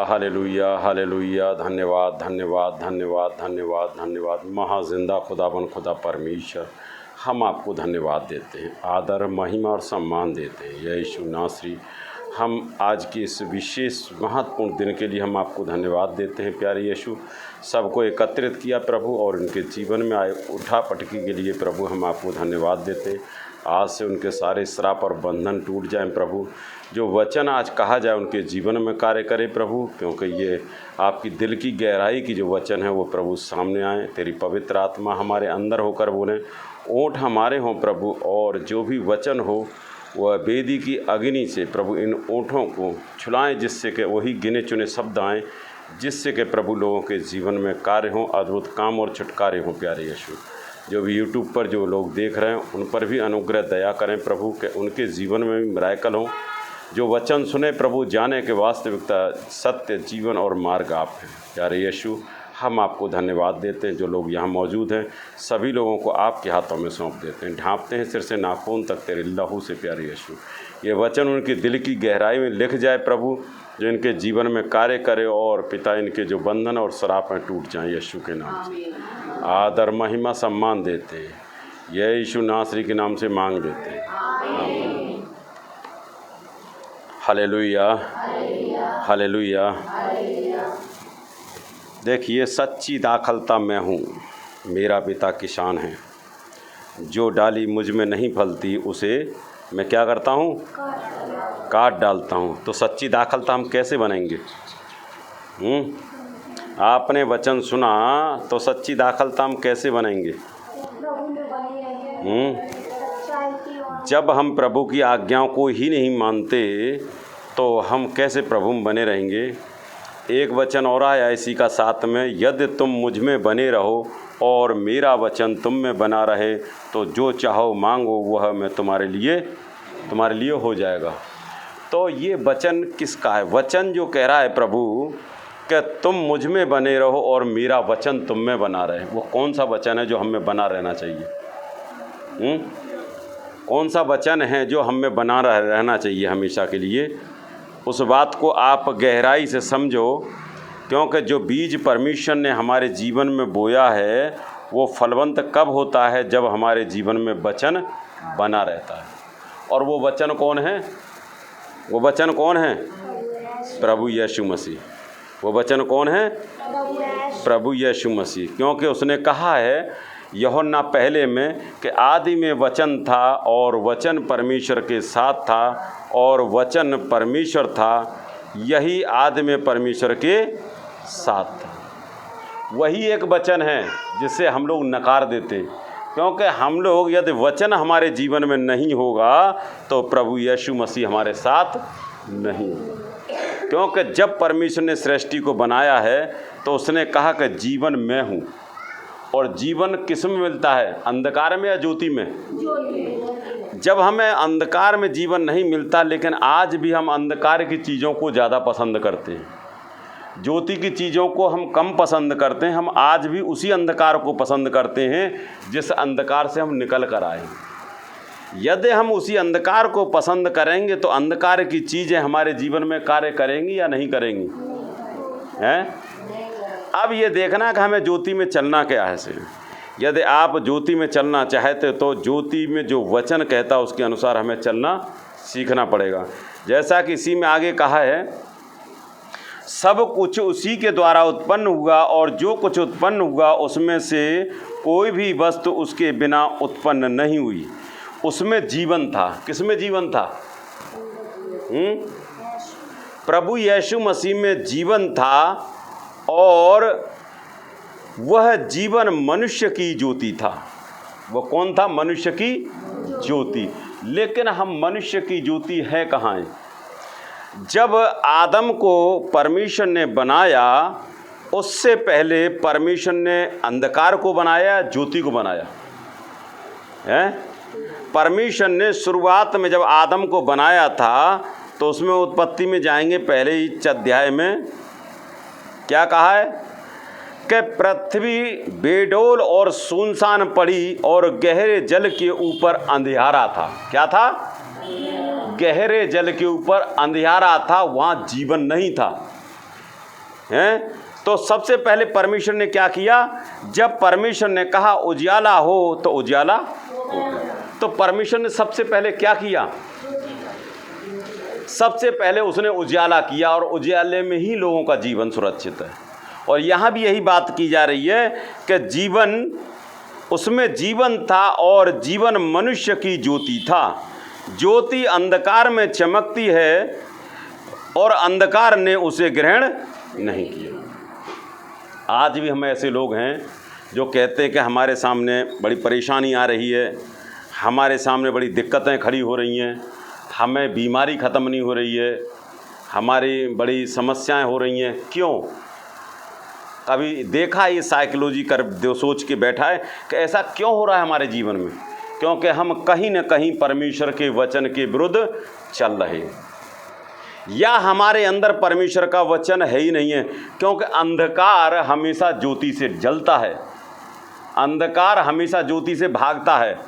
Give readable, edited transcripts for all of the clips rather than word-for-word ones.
Hallelujah hallelujah. धन्यवाद धन्यवाद धन्यवाद धन्यवाद धन्यवाद। महाजिंदा खुदाबंद खुदा परमेश्वर, हम आपको धन्यवाद देते हैं, आदर महिमा और सम्मान देते हैं। यीशु नासरी, हम आज के इस विशेष महत्वपूर्ण दिन के लिए हम आपको धन्यवाद देते हैं। प्यारे यीशु, सबको एकत्रित किया प्रभु और उनके जीवन में आए उठा पटकी के लिए प्रभु हम आपको धन्यवाद देते हैं। आज से उनके सारे श्राप और बंधन टूट जाएं प्रभु। जो वचन आज कहा जाए उनके जीवन में कार्य करे प्रभु, क्योंकि ये आपकी दिल की गहराई की जो वचन है वो प्रभु सामने आए। तेरी पवित्र आत्मा हमारे अंदर होकर बोलें, ओंठ हमारे हों प्रभु, और जो भी वचन हो वह वेदी की अग्नि से प्रभु इन ओंठों को छुलाएं, जिससे कि वही गिने चुने शब्द आएँ, जिससे कि प्रभु लोगों के जीवन में कार्य हों, अद्भुत काम और छुटकारे हों। प्यारे यीशु, जो भी यूट्यूब पर जो लोग देख रहे हैं उन पर भी अनुग्रह दया करें प्रभु, के उनके जीवन में भी मिराकल हों। जो वचन सुने प्रभु, जाने के वास्तविकता सत्य जीवन और मार्ग आप हैं। प्यारे यीशु, हम आपको धन्यवाद देते हैं। जो लोग यहाँ मौजूद हैं सभी लोगों को आपके हाथों में सौंप देते हैं, ढांपते हैं सिर से नाखून तक तेरे लहू से। प्यारे यीशु, ये वचन उनकी दिल की गहराई में लिख जाए प्रभु, जो इनके जीवन में कार्य करे, और पिता इनके जो बंधन और श्राप हैं टूट जाएं यीशु के नाम से। आदर महिमा सम्मान देते हैं, यीशु नासरी के नाम से मांग लेते हैं। Hallelujah hallelujah. देखिए, सच्ची दाखलता मैं हूँ, मेरा पिता किसान है। जो डाली मुझ में नहीं फलती उसे मैं क्या करता हूँ? काट डालता हूँ। तो सच्ची दाखलता हम कैसे बनेंगे? आपने वचन सुना तो सच्ची दाखलता हम कैसे बनेंगे? जब हम प्रभु की आज्ञाओं को ही नहीं मानते तो हम कैसे प्रभु में बने रहेंगे? एक वचन और आया इसी का साथ में, यदि तुम मुझ में बने रहो और मेरा वचन तुम में बना रहे तो जो चाहो मांगो वह मैं तुम्हारे लिए हो जाएगा। तो ये वचन किसका है? वचन जो कह रहा है प्रभु कि तुम मुझ में बने रहो और मेरा वचन तुम में बना रहे, वो कौन सा वचन है जो हम में बना रहना चाहिए? कौन सा वचन है जो हम में बना रहना चाहिए हमेशा के लिए? उस बात को आप गहराई से समझो, क्योंकि जो बीज परमेश्वर ने हमारे जीवन में बोया है वो फलवंत कब होता है? जब हमारे जीवन में वचन बना रहता है। और वो वचन कौन है? वो वचन कौन है? प्रभु यीशु मसीह। वो वचन कौन है? प्रभु यीशु मसीह। क्योंकि उसने कहा है यूहन्ना पहले में कि आदि में वचन था और वचन परमेश्वर के साथ था और वचन परमेश्वर था, यही आदि में परमेश्वर के साथ था। वही एक वचन है जिसे हम लोग नकार देते हैं, क्योंकि हम लोग यदि वचन हमारे जीवन में नहीं होगा तो प्रभु यीशु मसीह हमारे साथ नहीं होगा। क्योंकि जब परमेश्वर ने सृष्टि को बनाया है तो उसने कहा कि जीवन मैं हूँ। और जीवन किस में मिलता है? अंधकार में या ज्योति में? जब हमें अंधकार में जीवन नहीं मिलता, लेकिन आज भी हम अंधकार की चीज़ों को ज़्यादा पसंद करते हैं, ज्योति की चीज़ों को हम कम पसंद करते हैं। हम आज भी उसी अंधकार को पसंद करते हैं जिस अंधकार से हम निकल कर आए। यदि हम उसी अंधकार को पसंद करेंगे तो अंधकार की चीज़ें हमारे जीवन में कार्य करेंगी या नहीं करेंगी? हैं? अब ये देखना कि हमें ज्योति में चलना क्या है से। यदि आप ज्योति में चलना चाहते तो ज्योति में जो वचन कहता है उसके अनुसार हमें चलना सीखना पड़ेगा। जैसा कि इसी में आगे कहा है, सब कुछ उसी के द्वारा उत्पन्न हुआ और जो कुछ उत्पन्न हुआ उसमें से कोई भी वस्तु उसके बिना उत्पन्न नहीं हुई। उसमें जीवन था। किसमें जीवन था? प्रभु यीशु मसीह में जीवन था, और वह जीवन मनुष्य की ज्योति था। वो कौन था? मनुष्य की ज्योति। लेकिन हम मनुष्य की ज्योति है कहाँ है? जब आदम को परमेश्वर ने बनाया उससे पहले परमेश्वर ने अंधकार को बनाया, ज्योति को बनाया है? परमेश्वर ने शुरुआत में जब आदम को बनाया था तो उसमें उत्पत्ति में जाएंगे पहले ही अध्याय में क्या कहा है कि पृथ्वी बेडौल और सुनसान पड़ी और गहरे जल के ऊपर अंधियारा था। क्या था? गहरे जल के ऊपर अंधियारा था, वहाँ जीवन नहीं था। हैं। तो सबसे पहले परमेश्वर ने क्या किया, जब परमेश्वर ने कहा उजियाला हो तो उजियाला हो गया। तो परमेश्वर ने सबसे पहले क्या किया, सबसे पहले उसने उजियाला किया और उजियाले में ही लोगों का जीवन सुरक्षित है। और यहाँ भी यही बात की जा रही है कि जीवन, उसमें जीवन था और जीवन मनुष्य की ज्योति था। ज्योति अंधकार में चमकती है और अंधकार ने उसे ग्रहण नहीं किया। आज भी हम ऐसे लोग हैं जो कहते हैं कि हमारे सामने बड़ी परेशानी आ रही है, हमारे सामने बड़ी दिक्कतें खड़ी हो रही हैं, हमें बीमारी ख़त्म नहीं हो रही है, हमारी बड़ी समस्याएं हो रही हैं। क्यों? कभी देखा ये साइकोलॉजी कर जो सोच के बैठा है कि ऐसा क्यों हो रहा है हमारे जीवन में? क्योंकि हम कहीं न कहीं परमेश्वर के वचन के विरुद्ध चल रहे हैं, या हमारे अंदर परमेश्वर का वचन है ही नहीं है। क्योंकि अंधकार हमेशा ज्योति से जलता है, अंधकार हमेशा ज्योति से भागता है।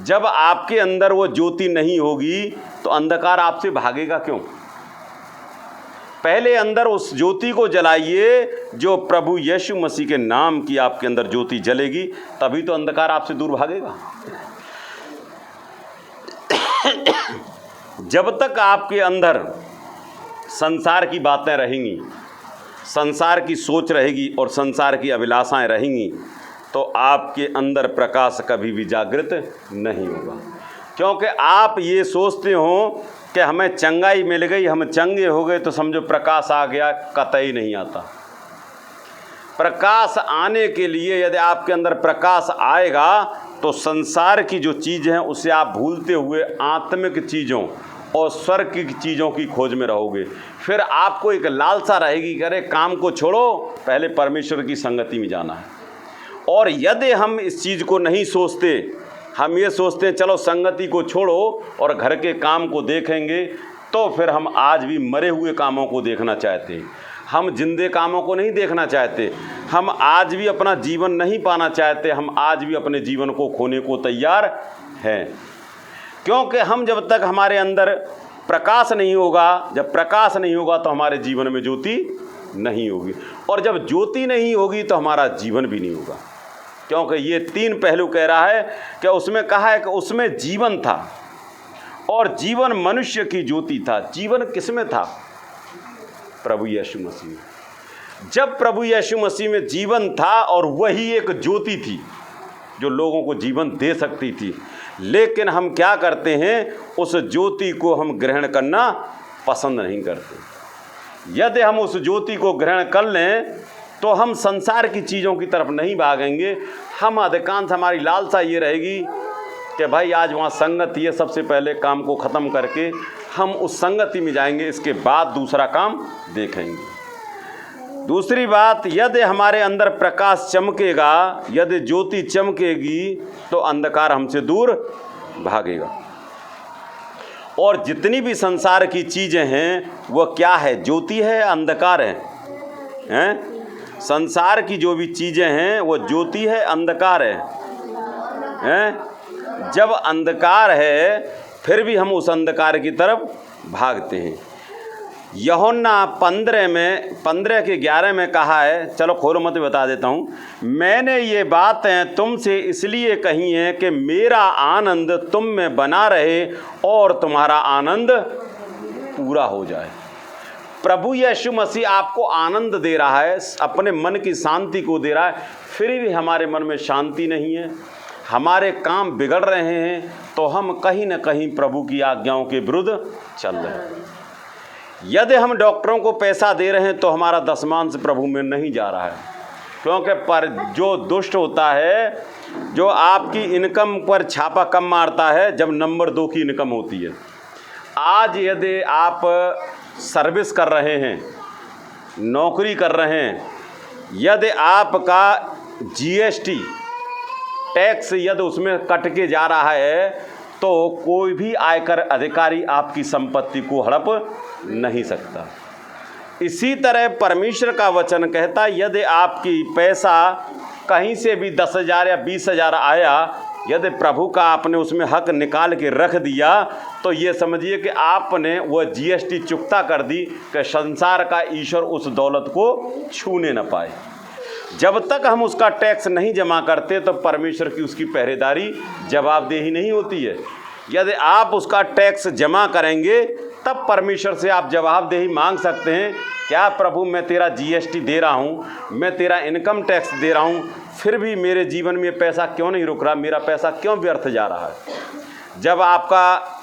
जब आपके अंदर वो ज्योति नहीं होगी तो अंधकार आपसे भागेगा क्यों? पहले अंदर उस ज्योति को जलाइए जो प्रभु यीशु मसीह के नाम की आपके अंदर ज्योति जलेगी, तभी तो अंधकार आपसे दूर भागेगा। जब तक आपके अंदर संसार की बातें रहेंगी, संसार की सोच रहेगी और संसार की अभिलाषाएं रहेंगी, तो आपके अंदर प्रकाश कभी भी जागृत नहीं होगा। क्योंकि आप ये सोचते हो कि हमें चंगाई मिल गई, हम चंगे हो गए तो समझो प्रकाश आ गया, कतई नहीं आता। प्रकाश आने के लिए यदि आपके अंदर प्रकाश आएगा तो संसार की जो चीज़ हैं उसे आप भूलते हुए आत्मिक चीज़ों और स्वर्ग की चीज़ों की खोज में रहोगे। फिर आपको एक लालसा रहेगी कि अरे काम को छोड़ो, पहले परमेश्वर की संगति में जाना है। और यदि हम इस चीज़ को नहीं सोचते, हम ये सोचते हैं चलो संगति को छोड़ो और घर के काम को देखेंगे, तो फिर हम आज भी मरे हुए कामों को देखना चाहते हैं, हम जिंदे कामों को नहीं देखना चाहते, हम आज भी अपना जीवन नहीं पाना चाहते, हम आज भी अपने जीवन को खोने को तैयार हैं। क्योंकि हम जब तक हमारे अंदर प्रकाश नहीं होगा, जब प्रकाश नहीं होगा तो हमारे जीवन में ज्योति नहीं होगी, और जब ज्योति नहीं होगी तो हमारा जीवन भी नहीं होगा। क्योंकि ये तीन पहलू कह रहा है कि उसमें कहा है कि उसमें जीवन था और जीवन मनुष्य की ज्योति था। जीवन किसमें था? प्रभु यीशु मसीह में। जब प्रभु यीशु मसीह में जीवन था और वही एक ज्योति थी जो लोगों को जीवन दे सकती थी, लेकिन हम क्या करते हैं, उस ज्योति को हम ग्रहण करना पसंद नहीं करते। यदि हम उस ज्योति को ग्रहण कर लें तो हम संसार की चीज़ों की तरफ नहीं भागेंगे। हम अधिकांश, हमारी लालसा ये रहेगी कि भाई आज वहाँ संगति है, सबसे पहले काम को ख़त्म करके हम उस संगति में जाएंगे, इसके बाद दूसरा काम देखेंगे। दूसरी बात, यदि हमारे अंदर प्रकाश चमकेगा, यदि ज्योति चमकेगी तो अंधकार हमसे दूर भागेगा। और जितनी भी संसार की चीज़ें हैं वह क्या है, ज्योति है या अंधकार है? हैं? संसार की जो भी चीज़ें हैं वो ज्योति है, अंधकार है? हैं? जब अंधकार है फिर भी हम उस अंधकार की तरफ भागते हैं। यूहन्ना 15:11 में कहा है, चलो खोलो मत, बता देता हूँ, मैंने ये बातें तुमसे इसलिए कही हैं कि मेरा आनंद तुम में बना रहे और तुम्हारा आनंद पूरा हो जाए। प्रभु यीशु मसीह आपको आनंद दे रहा है, अपने मन की शांति को दे रहा है, फिर भी हमारे मन में शांति नहीं है, हमारे काम बिगड़ रहे हैं, तो हम कहीं न कहीं प्रभु की आज्ञाओं के विरुद्ध चल रहे हैं। यदि हम डॉक्टरों को पैसा दे रहे हैं तो हमारा दशमांश प्रभु में नहीं जा रहा है। क्योंकि पर जो दुष्ट होता है, जो आपकी इनकम पर छापा कम मारता है जब नंबर 2 की इनकम होती है। आज यदि आप सर्विस कर रहे हैं, नौकरी कर रहे हैं, यदि आपका जीएसटी टैक्स यदि उसमें कट के जा रहा है तो कोई भी आयकर अधिकारी आपकी संपत्ति को हड़प नहीं सकता। इसी तरह परमेश्वर का वचन कहता है, यदि आपकी पैसा कहीं से भी 10,000 या 20,000 आया यदि प्रभु का आपने उसमें हक निकाल के रख दिया तो ये समझिए कि आपने वह जीएसटी चुकता कर दी कि संसार का ईश्वर उस दौलत को छूने न पाए। जब तक हम उसका टैक्स नहीं जमा करते तो परमेश्वर की उसकी पहरेदारी जवाबदेही नहीं होती है। यदि आप उसका टैक्स जमा करेंगे तब परमेश्वर से आप जवाबदेही मांग सकते हैं, क्या प्रभु मैं तेरा जीएसटी दे रहा हूँ, मैं तेरा इनकम टैक्स दे रहा हूँ, फिर भी मेरे जीवन में पैसा क्यों नहीं रुक रहा, मेरा पैसा क्यों व्यर्थ जा रहा है। जब आपका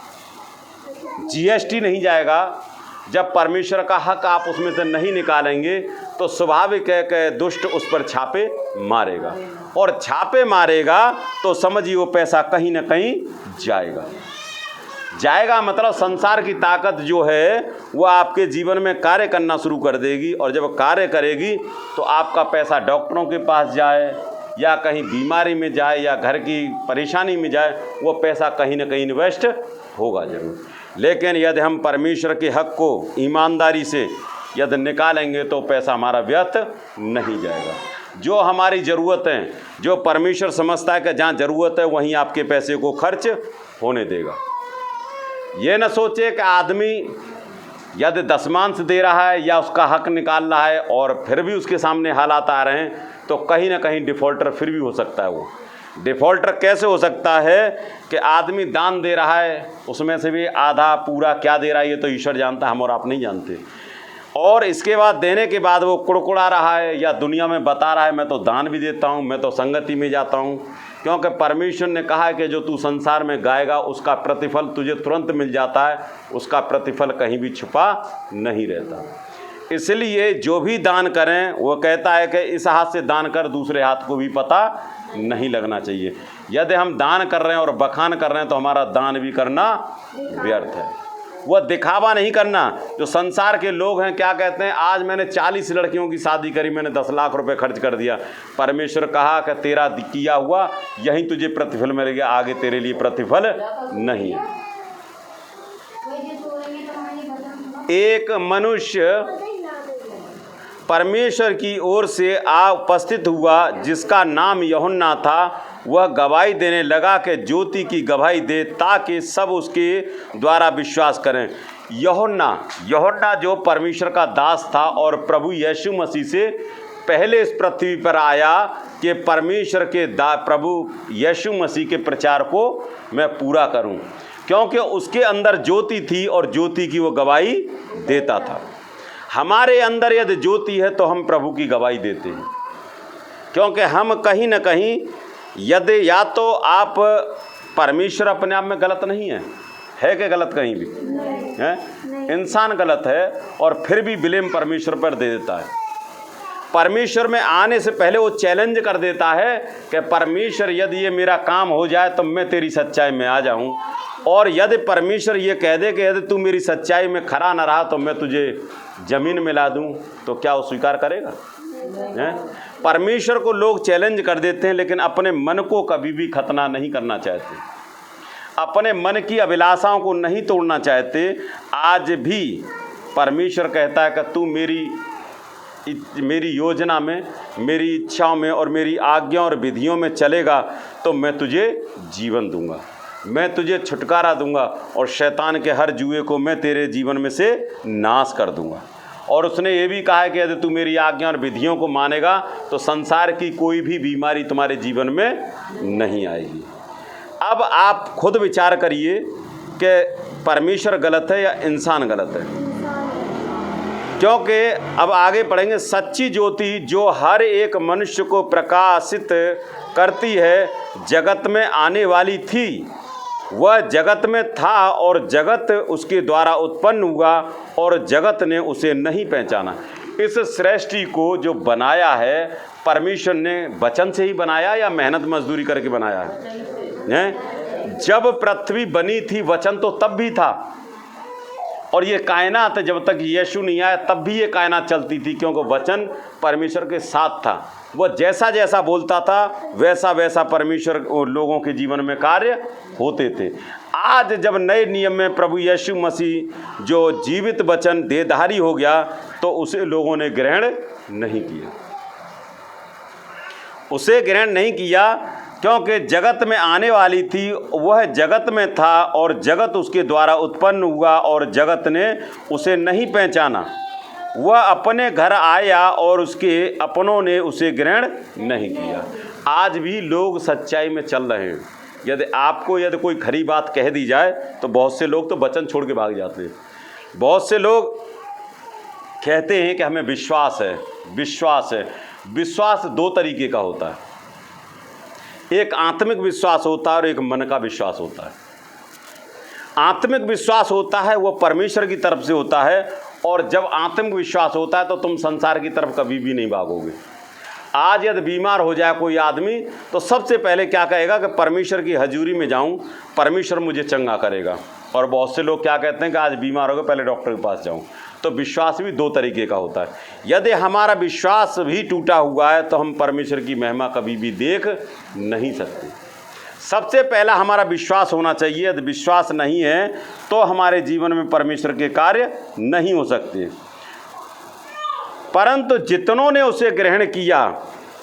जीएसटी नहीं जाएगा, जब परमेश्वर का हक आप उसमें से नहीं निकालेंगे तो स्वाभाविक है कि दुष्ट उस पर छापे मारेगा, और छापे मारेगा तो समझिए वो पैसा कहीं ना कहीं जाएगा। मतलब संसार की ताकत जो है वो आपके जीवन में कार्य करना शुरू कर देगी, और जब कार्य करेगी तो आपका पैसा डॉक्टरों के पास जाए या कहीं बीमारी में जाए या घर की परेशानी में जाए, वो पैसा कहीं ना कहीं इन्वेस्ट होगा ज़रूर। लेकिन यदि हम परमेश्वर के हक को ईमानदारी से यदि निकालेंगे तो पैसा हमारा व्यर्थ नहीं जाएगा। जो हमारी ज़रूरतें, जो परमेश्वर समझता है कि जहाँ ज़रूरत है वहीं आपके पैसे को खर्च होने देगा। ये न सोचे कि आदमी यदि दशमांश दे रहा है या उसका हक निकाल रहा है और फिर भी उसके सामने हालात आ रहे हैं तो कहीं ना कहीं डिफ़ॉल्टर फिर भी हो सकता है। वो डिफ़ॉल्टर कैसे हो सकता है कि आदमी दान दे रहा है, उसमें से भी आधा पूरा क्या दे रहा है ये तो ईश्वर जानता है, हम और आप नहीं जानते, और इसके बाद देने के बाद वो कुड़कुड़ा रहा है या दुनिया में बता रहा है मैं तो दान भी देता हूँ, मैं तो संगति में जाता हूँ, क्योंकि परमेश्वर ने कहा है कि जो तू संसार में गाएगा उसका प्रतिफल तुझे तुरंत मिल जाता है, उसका प्रतिफल कहीं भी छुपा नहीं रहता। इसलिए जो भी दान करें वो कहता है कि इस हाथ से दान कर दूसरे हाथ को भी पता नहीं लगना चाहिए। यदि हम दान कर रहे हैं और बखान कर रहे हैं तो हमारा दान भी करना व्यर्थ है। वह दिखावा नहीं करना। जो संसार के लोग हैं क्या कहते हैं, आज मैंने 40 लड़कियों की शादी करी, मैंने 10 लाख रुपए खर्च कर दिया। परमेश्वर कहा कि तेरा किया हुआ यहीं तुझे प्रतिफल मिलेगा, आगे तेरे लिए प्रतिफल नहीं है। एक मनुष्य परमेश्वर की ओर से उपस्थित हुआ जिसका नाम यूहन्ना था। वह गवाही देने लगा कि ज्योति की गवाही दे ताकि सब उसके द्वारा विश्वास करें। यूहन्ना जो परमेश्वर का दास था और प्रभु यीशु मसीह से पहले इस पृथ्वी पर आया कि परमेश्वर के प्रभु यीशु मसीह के प्रचार को मैं पूरा करूं, क्योंकि उसके अंदर ज्योति थी और ज्योति की वो गवाही देता था। हमारे अंदर यदि ज्योति है तो हम प्रभु की गवाही देते हैं, क्योंकि हम कहीं न कहीं यदि या तो आप परमेश्वर अपने आप में गलत नहीं है कि गलत कहीं भी है, इंसान गलत है और फिर भी ब्लेम परमेश्वर पर दे देता है। परमेश्वर में आने से पहले वो चैलेंज कर देता है कि परमेश्वर यदि ये मेरा काम हो जाए तो मैं तेरी सच्चाई में आ जाऊं, और यदि परमेश्वर ये कह दे कि यदि तू मेरी सच्चाई में खरा न रहा तो मैं तुझे ज़मीन में ला दूं, तो क्या वो स्वीकार करेगा? परमेश्वर को लोग चैलेंज कर देते हैं लेकिन अपने मन को कभी भी खतना नहीं करना चाहते, अपने मन की अभिलाषाओं को नहीं तोड़ना चाहते। आज भी परमेश्वर कहता है कि तू मेरी योजना में, मेरी इच्छाओं में और मेरी आज्ञाओं और विधियों में चलेगा तो मैं तुझे जीवन दूंगा, मैं तुझे छुटकारा दूंगा और शैतान के हर जुए को मैं तेरे जीवन में से नाश कर दूंगा। और उसने ये भी कहा है कि यदि तू मेरी आज्ञा और विधियों को मानेगा तो संसार की कोई भी बीमारी तुम्हारे जीवन में नहीं आएगी। अब आप खुद विचार करिए कि परमेश्वर गलत है या इंसान गलत है, क्योंकि अब आगे पढ़ेंगे। सच्ची ज्योति जो हर एक मनुष्य को प्रकाशित करती है जगत में आने वाली थी, वह जगत में था और जगत उसके द्वारा उत्पन्न हुआ और जगत ने उसे नहीं पहचाना। इस सृष्टि को जो बनाया है परमेश्वर ने वचन से ही बनाया या मेहनत मजदूरी करके बनाया है? जब पृथ्वी बनी थी वचन तो तब भी था, और ये कायनात जब तक यीशु नहीं आया तब भी ये कायनात चलती थी, क्योंकि वचन परमेश्वर के साथ था। वह जैसा जैसा बोलता था वैसा वैसा परमेश्वर लोगों के जीवन में कार्य होते थे। आज जब नए नियम में प्रभु यीशु मसीह जो जीवित वचन देहधारी हो गया तो उसे लोगों ने ग्रहण नहीं किया, उसे ग्रहण नहीं किया। क्योंकि जगत में आने वाली थी, वह जगत में था और जगत उसके द्वारा उत्पन्न हुआ और जगत ने उसे नहीं पहचाना। वह अपने घर आया और उसके अपनों ने उसे ग्रहण नहीं किया। आज भी लोग सच्चाई में चल रहे हैं। यदि कोई खरी बात कह दी जाए तो बहुत से लोग तो वचन छोड़ के भाग जाते हैं। बहुत से लोग कहते हैं कि हमें विश्वास है। विश्वास दो तरीके का होता है, एक आत्मिक विश्वास होता है और एक मन का विश्वास होता है। आत्मिक विश्वास होता है वो परमेश्वर की तरफ से होता है, और जब आत्मिक विश्वास होता है तो तुम संसार की तरफ कभी भी नहीं भागोगे। आज यदि बीमार हो जाए कोई आदमी तो सबसे पहले क्या कहेगा कि परमेश्वर की हजूरी में जाऊं, परमेश्वर मुझे चंगा करेगा। और बहुत से लोग क्या कहते हैं कि आज बीमार हो गए, पहले डॉक्टर के पास जाऊं। तो विश्वास भी दो तरीके का होता है। यदि हमारा विश्वास भी टूटा हुआ है तो हम परमेश्वर की महिमा कभी भी देख नहीं सकते। सबसे पहला हमारा विश्वास होना चाहिए। यदि विश्वास नहीं है तो हमारे जीवन में परमेश्वर के कार्य नहीं हो सकते। परंतु जितनों ने उसे ग्रहण किया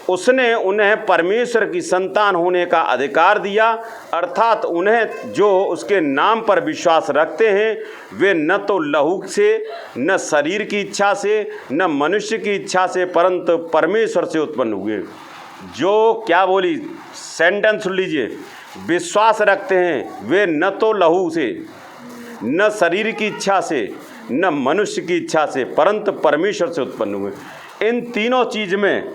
उसने उन्हें परमेश्वर की संतान होने का अधिकार दिया, अर्थात उन्हें जो उसके नाम पर विश्वास रखते हैं वे न तो लहू से, न शरीर की इच्छा से, न मनुष्य की इच्छा से, परंतु परमेश्वर से उत्पन्न हुए। जो क्या बोली सेंटेंस सुन लीजिए, विश्वास रखते हैं वे न तो लहू से, न शरीर की इच्छा से, न मनुष्य की इच्छा से, परंतु परमेश्वर से उत्पन्न हुए। इन तीनों चीज़ में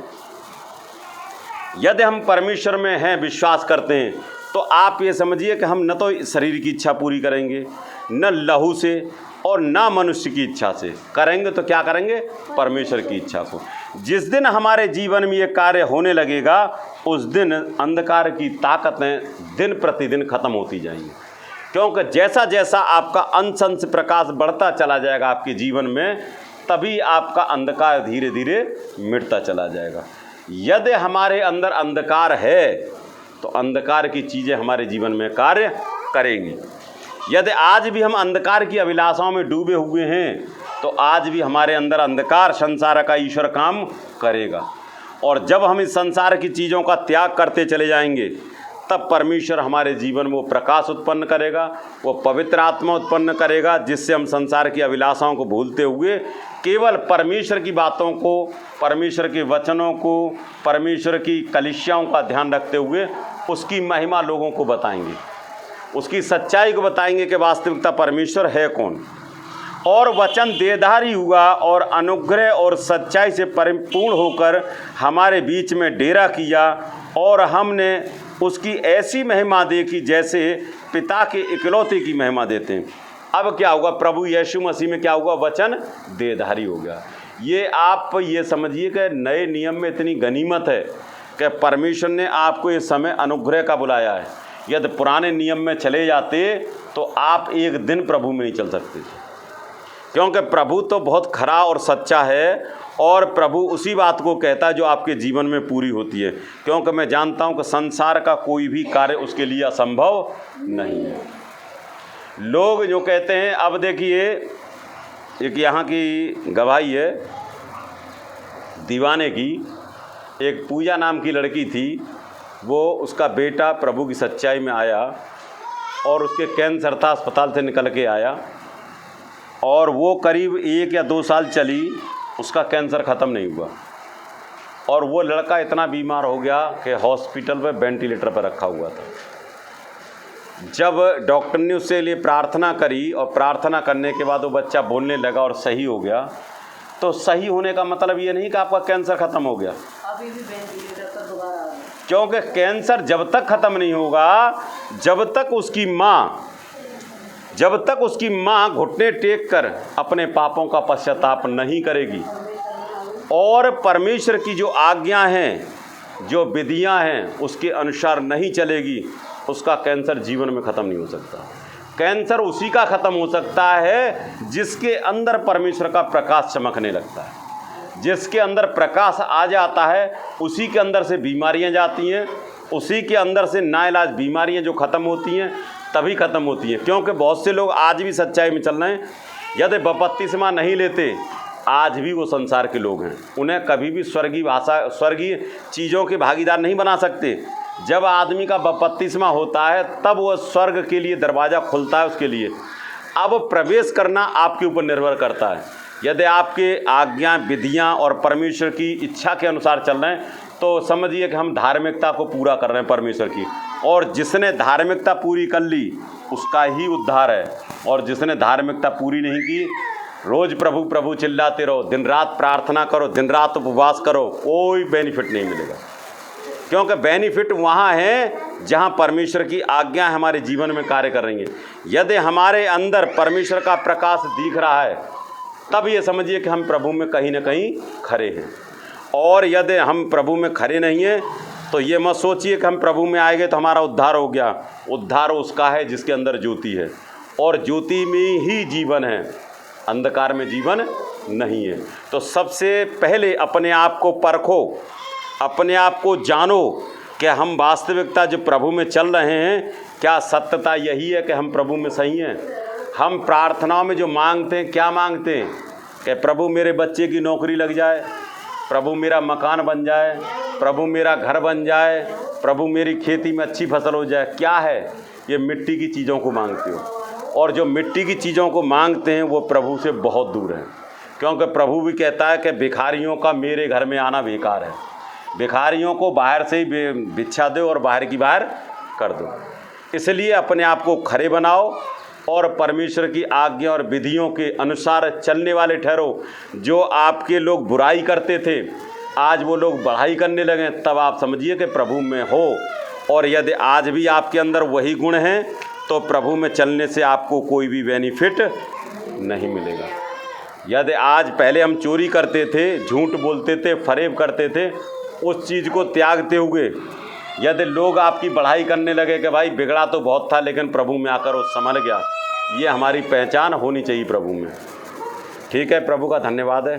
यदि हम परमेश्वर में हैं, विश्वास करते हैं, तो आप ये समझिए कि हम न तो शरीर की इच्छा पूरी करेंगे, न लहू से और न मनुष्य की इच्छा से करेंगे, तो क्या करेंगे? परमेश्वर की इच्छा को। जिस दिन हमारे जीवन में ये कार्य होने लगेगा उस दिन अंधकार की ताकतें दिन प्रतिदिन खत्म होती जाएंगी। क्योंकि जैसा जैसा आपका अंश अंश प्रकाश बढ़ता चला जाएगा आपके जीवन में, तभी आपका अंधकार धीरे धीरे मिटता चला जाएगा। यदि हमारे अंदर अंधकार है तो अंधकार की चीज़ें हमारे जीवन में कार्य करेंगी। यदि आज भी हम अंधकार की अभिलाषाओं में डूबे हुए हैं तो आज भी हमारे अंदर अंधकार संसार का ईश्वर काम करेगा। और जब हम इस संसार की चीज़ों का त्याग करते चले जाएंगे तब परमेश्वर हमारे जीवन में वो प्रकाश उत्पन्न करेगा, वो पवित्र आत्मा उत्पन्न करेगा, जिससे हम संसार की अभिलाषाओं को भूलते हुए केवल परमेश्वर की बातों को, परमेश्वर के वचनों को, परमेश्वर की कलीसियाओं का ध्यान रखते हुए उसकी महिमा लोगों को बताएंगे, उसकी सच्चाई को बताएंगे कि वास्तविकता परमेश्वर है कौन। और वचन देहधारी हुआ और अनुग्रह और सच्चाई से परिपूर्ण होकर हमारे बीच में डेरा किया, और हमने उसकी ऐसी महिमा देखी जैसे पिता के इकलौते की महिमा देते हैं। अब क्या होगा? प्रभु यीशु मसीह में क्या होगा? वचन देहधारी हो गया। ये आप ये समझिए कि नए नियम में इतनी गनीमत है कि परमेश्वर ने आपको इस समय अनुग्रह का बुलाया है। यदि पुराने नियम में चले जाते तो आप एक दिन प्रभु में नहीं चल सकते, क्योंकि प्रभु तो बहुत खरा और सच्चा है, और प्रभु उसी बात को कहता है जो आपके जीवन में पूरी होती है। क्योंकि मैं जानता हूं कि संसार का कोई भी कार्य उसके लिए असंभव नहीं है। लोग जो कहते हैं, अब देखिए एक यहाँ की गवाही है दीवाने की, एक पूजा नाम की लड़की थी, वो उसका बेटा प्रभु की सच्चाई में आया और उसके कैंसर था, अस्पताल से निकल के आया, और वो करीब 1 या 2 साल चली, उसका कैंसर ख़त्म नहीं हुआ, और वो लड़का इतना बीमार हो गया कि हॉस्पिटल में वेंटिलेटर पर रखा हुआ था। जब डॉक्टर ने उसके लिए प्रार्थना करी और प्रार्थना करने के बाद वो बच्चा बोलने लगा और सही हो गया, तो सही होने का मतलब ये नहीं कि आपका कैंसर ख़त्म हो गया, अभी भी वेंटिलेटर पर दोबारा आ गया। क्योंकि कैंसर जब तक ख़त्म नहीं होगा, जब तक उसकी माँ घुटने टेक कर अपने पापों का पश्चाताप नहीं करेगी और परमेश्वर की जो आज्ञा हैं, जो विधियां हैं, उसके अनुसार नहीं चलेगी, उसका कैंसर जीवन में ख़त्म नहीं हो सकता। कैंसर उसी का ख़त्म हो सकता है जिसके अंदर परमेश्वर का प्रकाश चमकने लगता है। जिसके अंदर प्रकाश आ जाता है उसी के अंदर से बीमारियां जाती हैं, उसी के अंदर से नाइलाज बीमारियां जो ख़त्म होती हैं तभी ख़त्म होती हैं। क्योंकि बहुत से लोग आज भी सच्चाई में चल रहे हैं, यदि बपतिस्मा नहीं लेते आज भी वो संसार के लोग हैं, उन्हें कभी भी स्वर्गीय चीज़ों के भागीदार नहीं बना सकते। जब आदमी का बपतिस्मा होता है तब वो स्वर्ग के लिए दरवाज़ा खुलता है उसके लिए। अब प्रवेश करना आपके ऊपर निर्भर करता है। यदि आपके आज्ञा विधियां और परमेश्वर की इच्छा के अनुसार चल रहे हैं तो समझिए कि हम धार्मिकता को पूरा कर रहे हैं परमेश्वर की, और जिसने धार्मिकता पूरी कर ली उसका ही उद्धार है, और जिसने धार्मिकता पूरी नहीं की रोज़ प्रभु प्रभु चिल्लाते रहो, दिन रात प्रार्थना करो, दिन रात उपवास करो, कोई बेनिफिट नहीं मिलेगा। क्योंकि बेनिफिट वहाँ है जहाँ परमेश्वर की आज्ञा हमारे जीवन में कार्य कर रही है। यदि हमारे अंदर परमेश्वर का प्रकाश दिख रहा है तब ये समझिए कि हम प्रभु में कहीं ना कहीं खरे हैं, और यदि हम प्रभु में खरे नहीं हैं तो ये मत सोचिए कि हम प्रभु में आएंगे तो हमारा उद्धार हो गया। उद्धार उसका है जिसके अंदर ज्योति है, और ज्योति में ही जीवन है, अंधकार में जीवन नहीं है। तो सबसे पहले अपने आप को परखो, अपने आप को जानो कि हम वास्तविकता जो प्रभु में चल रहे हैं, क्या सत्यता यही है कि हम प्रभु में सही हैं। हम प्रार्थनाओं में जो मांगते हैं क्या मांगते हैं कि प्रभु मेरे बच्चे की नौकरी लग जाए, प्रभु मेरा मकान बन जाए, प्रभु मेरा घर बन जाए, प्रभु मेरी खेती में अच्छी फसल हो जाए। क्या है? ये मिट्टी की चीज़ों को मांगते हो, और जो मिट्टी की चीज़ों को मांगते हैं वो प्रभु से बहुत दूर है। क्योंकि प्रभु भी कहता है कि भिखारियों का मेरे घर में आना बेकार है। भिखारियों को बाहर से ही भिक्षा दो और बाहर की बाहर कर दो। इसलिए अपने आप को खरे बनाओ और परमेश्वर की आज्ञा और विधियों के अनुसार चलने वाले ठहरो। जो आपके लोग बुराई करते थे आज वो लोग बढ़ाई करने लगे, तब आप समझिए कि प्रभु में हो। और यदि आज भी आपके अंदर वही गुण हैं तो प्रभु में चलने से आपको कोई भी बेनिफिट नहीं मिलेगा। यदि आज पहले हम चोरी करते थे, झूठ बोलते थे, फरेब करते थे, उस चीज़ को त्यागते हुए यदि लोग आपकी बढ़ाई करने लगे कि भाई बिगड़ा तो बहुत था लेकिन प्रभु में आकर वो संभल गया, ये हमारी पहचान होनी चाहिए प्रभु में। ठीक है, प्रभु का धन्यवाद है।